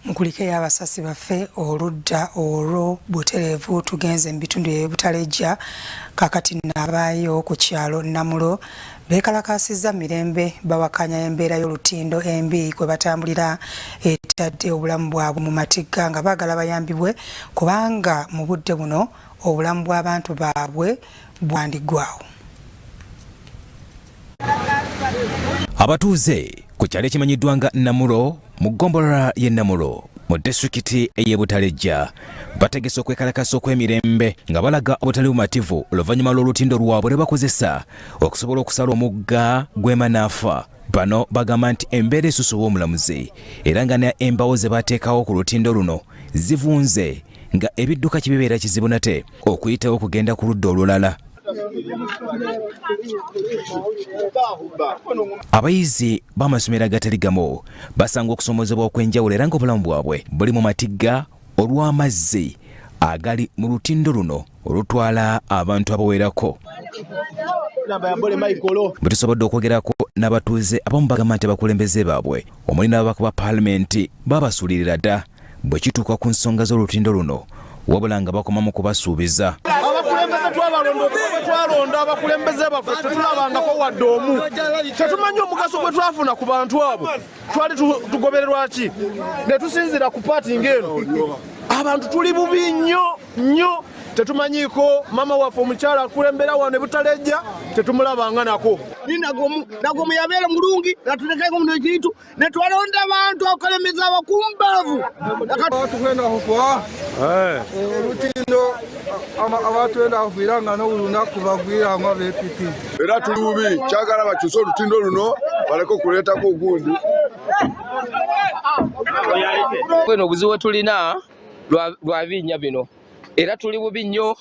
mukulike y'abasasi baffe oludda olwo butereevu tugenze mu bitundu eby'Obutalejja kakati nabaayo ku kyalo Namulo beekalakaasizza mirembe bawakanya embeera y'olutindo embi kwe batambulira etadde obulamu bwabwe mu matigga nga baagala bayambibwe kubanga mu budde buno obulamu bw'abantu baabwe bwandiggwawo. Abatuuze ku kyalo ekimanyiddwa nga Namulo mu ggombolola y'e Namulo mu disitulikiti ey'e Butalejja bategese okwekalakasa okw'emirembe nga balaga obutali bumativu oluvannyuma lw'olutindo lwabwe lwe bakozesa okusobola okusala omugga gw'Emanaafa. Bano bagamba nti embeera esusuwa omulamuzi era nga n'embaawo ze bateekawo ku lutindo luno zivunze nga ebidduka kibibeera kizibu nate okuyitawo okugenda ku ludda olulala. Abayizi b'amasomero agatali gamu basanga okusomozebwa okw'enjawulo era ng'obulamu bwabwe buli mu matigga olw'amazzi agali mu lutindo luno olutwala abantu abawerako. Bwe tusobodde okwogerako n'abatuuze abamu bagamba nti abakulembeze baabwe omuli n'ababaka ba paalamenti babasuulirira dda bwe kituuka ku nsonga z'olutindo luno wabula nga bakomamu kubasuubiza. Abakulembeze twalonda abakulembeze baffe tetulabangako wadde omu. Tetumanyi omugaso gwe twafuna ku bantu abo. Twali tugobererwa ki? Ne tusinzira ku paati ng'eno. Abantu tuli bubi nnyo. Tetumanyiiko mama waffe omukyala akulembera wano e Butalejja tetumulabanga nako. Nagomu yabeera mulungi natulekeko muno ekintu ne twalonda abantu abakulembeze abakumbaavu. Tugenda kufa olutindo abatwenda kufiira nga n'olunaku bagwiranga b'EPP. Era tuli bubi kyagala bakyuse olutindo luno baleke okuleetako ogundi. Bweno obuzibu tulina lwa binnya bino era tuli bubi nnyo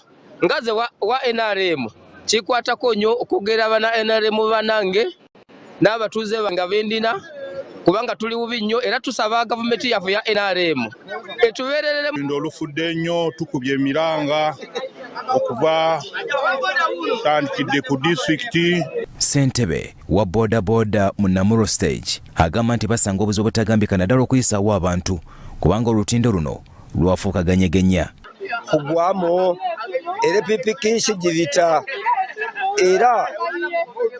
ngaze wa NRM kikwatako nnyo okugera bana NRM banange n'abatuuze banga bendina kubanga tuli bubi nnyo era tusaba gavumenti yaffe ya NRM etubeerere olufudde nnyo tukubye emiranga okuva tandikidde ku disitulikiti. Ssentebe wa bodaboda mu Namulo stage agamba nti basanga obuzibu obutagambika naddala okuyisaawo abantu kubanga olutindo luno lwafuuka ganyegenya. Kugwamo era pipikinshi gibita era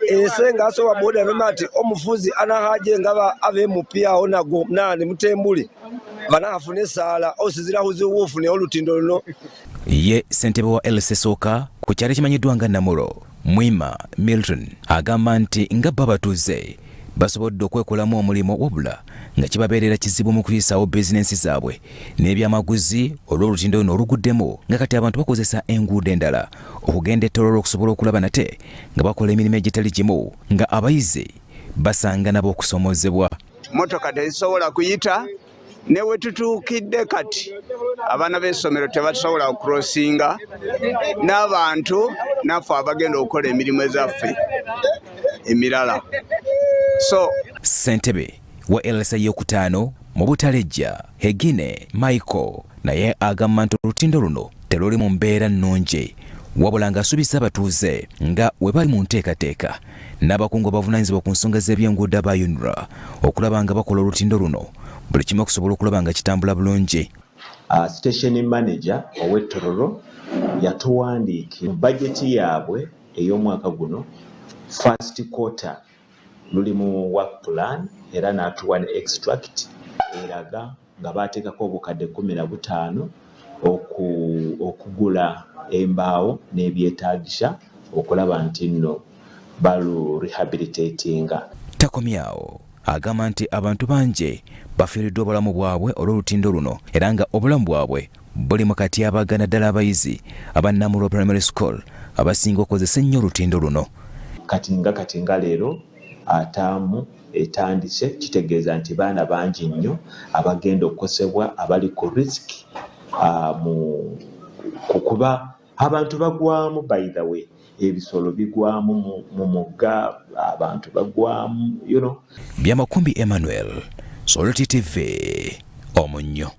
ensenga asoba boda nomati omufuzi anahaje ngaba ave mupiawo nago nani mutembuli banafune sala osizira huziwufu ne olutindo luno. Ye ssentebe wa LSSOka ku kyalo kimanyiddwa nga Namulo Mwima Milton agamba nti nga babatuuze basobodde okwekolamu omulimu wabula nga kibabeerera kizibu mu kuyisaawo bizinensi zaabwe n'ebyamaguzi olw'olutindo luno oluguddemu nga kati abantu bakozesa enguudo endala okugenda ettololo okusobola okulaba nate nga bakola emirimu egitali gimu nga abayizi basanga nabo okusomozebwa. Motoka tezisobola kuyita ne we tutuukidde kati abaana b'essomero tebasobola okurosinga n'abantu naffe abagenda okukola emirimu ezaffe emirala. So ssentebe wa LSA y'okutaano mu Butalejja Hegine Michael naye agamba nti olutindo luno teruli mu mbeera nnungi wabula ng'asuubiza abatuuze nga we bali mu nteekateeka n'abakungu abavunaanyizibwa ku nsonga z'ebyenguudo aba UNRA okulaba nga bakola olutindo luno buli kimu okusobola okulaba nga kitambula bulungi. Station manager ow'Ettororo yatuwandiika mu bajeti yaabwe ey'omwaka guno first quarter luli mu work plan era n'atuwa ne extract eraga nga baateekako obukadde 15 okugula embaawo n'ebyetaagisa okulaba nti nno balu rehabilitatinga. Takomyawo agamba nti abantu bangi bafiiriddwa obulamu bwabwe olw'olutindo luno era nga obulamu bwabwe buli mu kati abagana ddala abayizi aba Namulo Primary School abasinga okukozesa ennyo olutindo luno. Kati nga leero ataamu etandise kitegeeza nti baana bangi nnyo abagenda okukosebwa abali ku risk kukuba abantu bagwamu by the way ebisolo bigwamu mu mugga abantu bagwamu Byamakumbi Emmanuel Soloti TV Omunnyo.